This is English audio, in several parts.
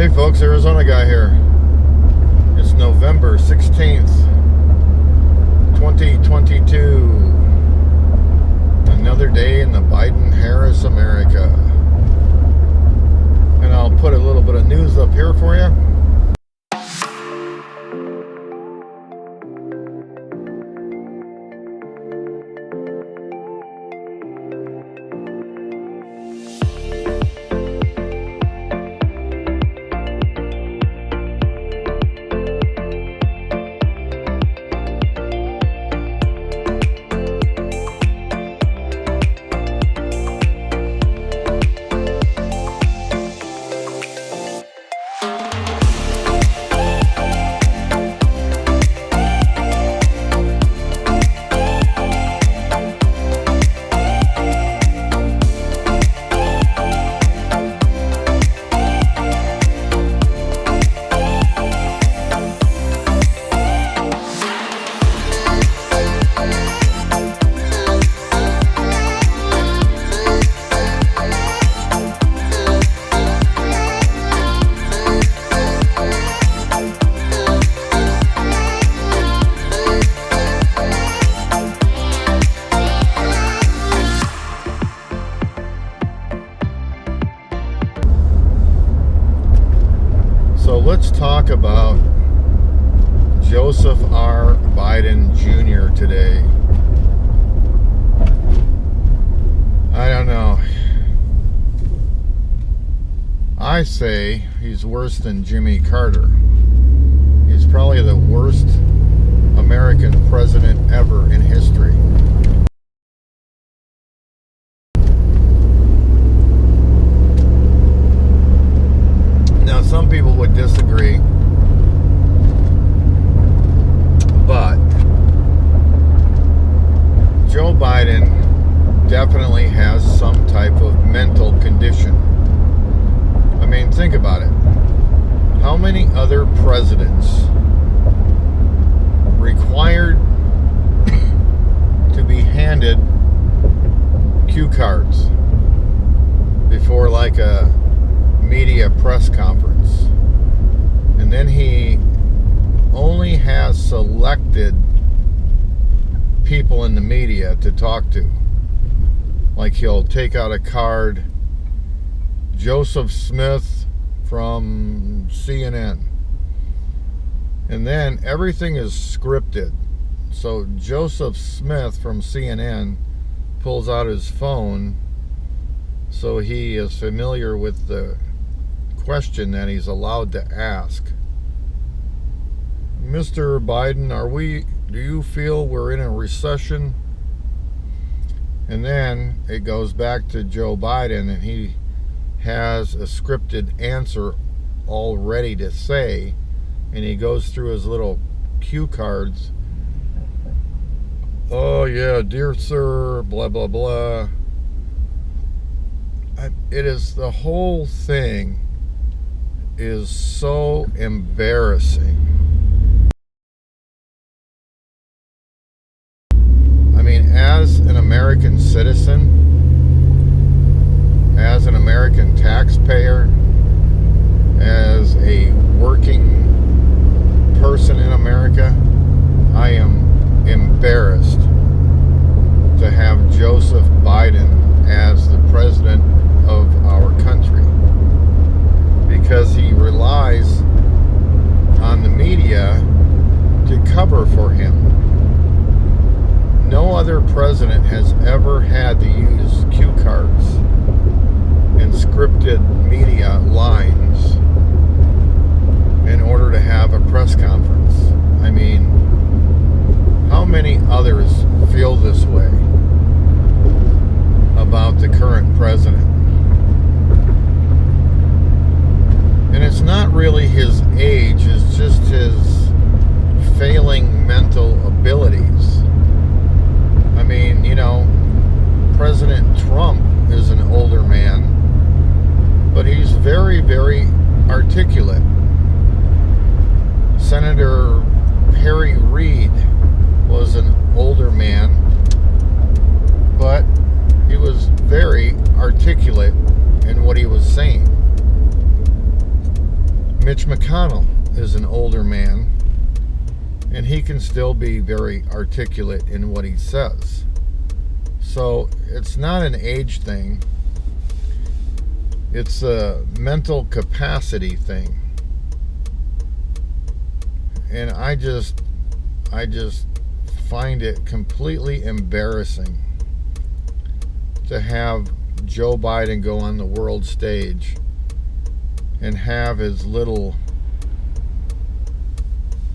Hey folks, Arizona guy here. It's November 16th, 2022. Another day in the Biden-Harris America. And I'll put a little bit of news up here for you. So let's talk about Joseph R. Biden Jr. today. I don't know. I say he's worse than Jimmy Carter. He's probably the worst American president ever in history. Now, some people would disagree, but Joe Biden definitely has some type of mental condition. I mean, think about it. How many other presidents required to be handed cue cards before like a media press conference, and then he only has selected people in the media to talk to? Like, he'll take out a card, Joseph Smith from CNN, and then everything is scripted. So Joseph Smith from CNN pulls out his phone, so he is familiar with the question that he's allowed to ask. Mr. Biden, do you feel we're in a recession? And then it goes back to Joe Biden, and he has a scripted answer all ready to say, and he goes through his little cue cards. Oh yeah, dear sir, blah blah blah. It is, the whole thing is so embarrassing. I mean, as an American citizen, as an American taxpayer, as a working person in America, I am embarrassed to have Joseph Biden as the president of our country, because he relies on the media to cover for him. No other president has ever had to use cue cards and scripted media lines in order to have a press conference. I mean, how many others feel this way about the current president? And it's not really his age, it's just his failing mental abilities. I mean, you know, President Trump is an older man, but he's very, very articulate. Senator Harry Reid was an older man, but he was very articulate in what he was saying. Mitch McConnell is an older man, and he can still be very articulate in what he says. So it's not an age thing. It's a mental capacity thing. And I just find it completely embarrassing to have Joe Biden go on the world stage and have his little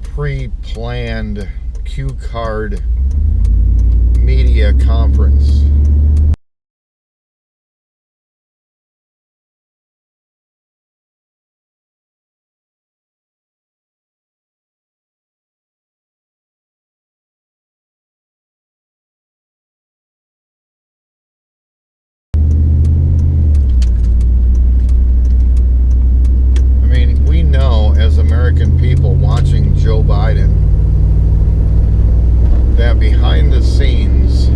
pre-planned cue card media conference. As American people watching Joe Biden, that behind the scenes,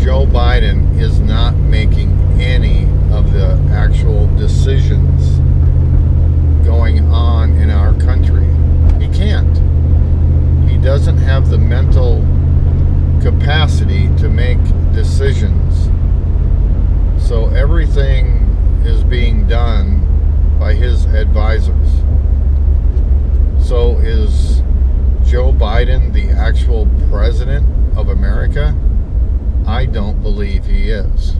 Joe Biden is not making any of the actual decisions going on in our country. He can't. He doesn't have the mental capacity to make decisions. So everything is being done by his advisors. So is Joe Biden the actual president of America? I don't believe he is.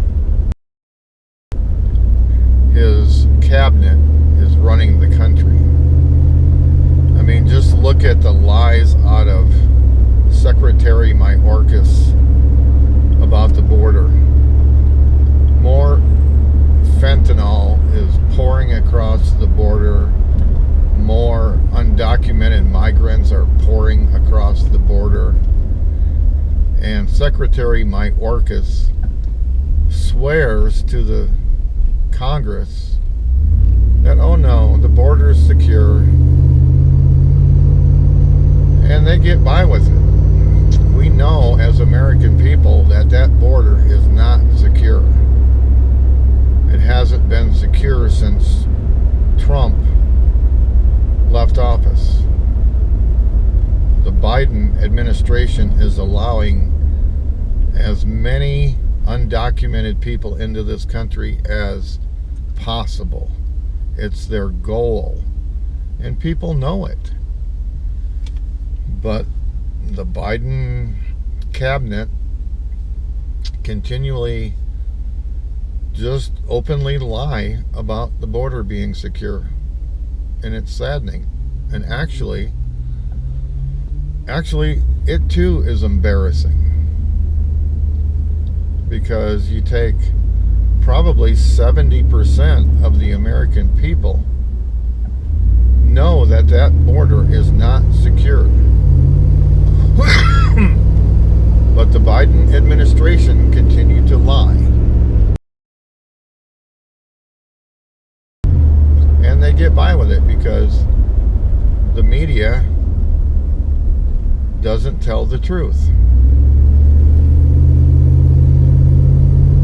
His cabinet is running the country. I mean, just look at the lies out of Secretary Mayorkas about the border. More fentanyl is pouring across the border. More undocumented migrants are pouring across the border. And Secretary Mayorkas swears to the Congress that, oh no, the border is secure. And they get by with it. We know as American people that that border is not secure. It hasn't been secure since Trump left office. The Biden administration is allowing as many undocumented people into this country as possible. It's their goal, and people know it. But the Biden cabinet continually just openly lie about the border being secure, and it's saddening. And actually it too is embarrassing, because you take probably 70% of the American people know that that border is not secure. But the Biden administration continued to lie. And they get by with it because the media doesn't tell the truth.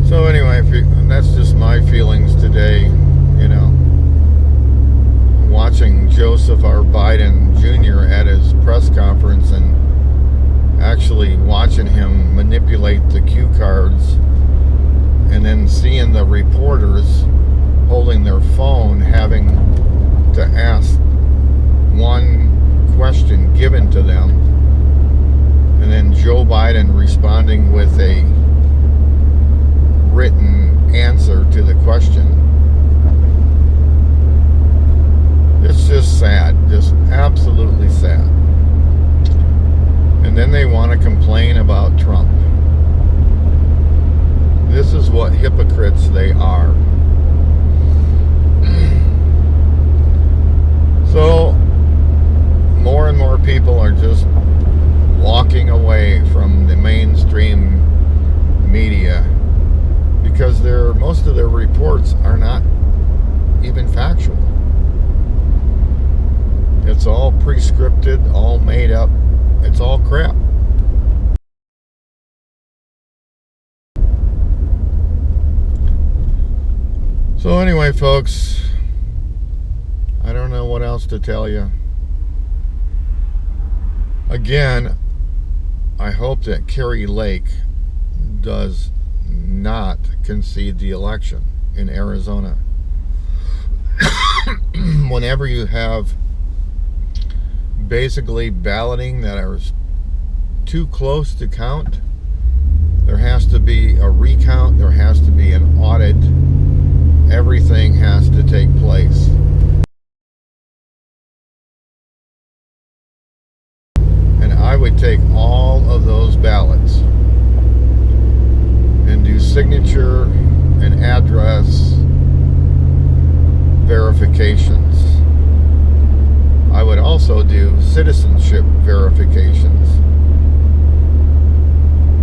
So anyway, that's just my feelings today, you know. Watching Joseph R. Biden Jr. at his press conference and actually watching him manipulate the cue cards, and then seeing the reporters holding their phone having to ask one question given to them, and then Joe Biden responding with a written answer to the question. It's just sad, just absolutely sad. And then they want to complain about Trump. This is what hypocrites they are. So, more and more people are just walking away from the mainstream media because most of their reports are not even factual. It's all pre-scripted, all made up. It's all crap. So anyway, folks, don't know what else to tell you. Again, I hope that Kari Lake does not concede the election in Arizona. Whenever you have basically balloting that are too close to count, there has to be a recount, there has to be an audit, everything has to take place. And I would take all of those ballots and do signature and address verifications. I would also do citizenship verifications.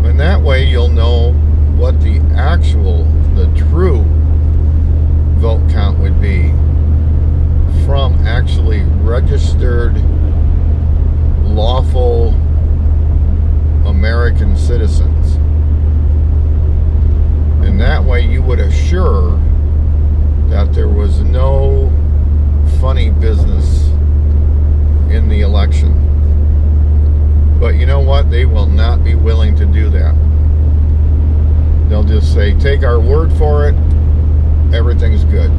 And that way you'll know what the true vote count would be from actually registered, lawful American citizens. And that way you would assure that there was no funny business in the election. But you know what? They will not be willing to do that. They'll just say, take our word for it, everything's good.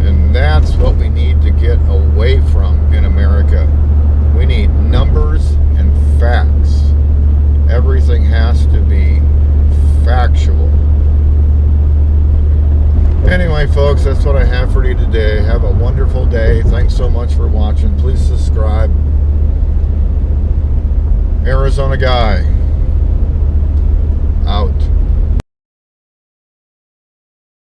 And that's what we need to get away from in America. We need numbers and facts. Everything has to be factual. Anyway, folks, that's what I have for you today. Have a wonderful day. Thanks so much for watching. Please subscribe. Arizona Guy.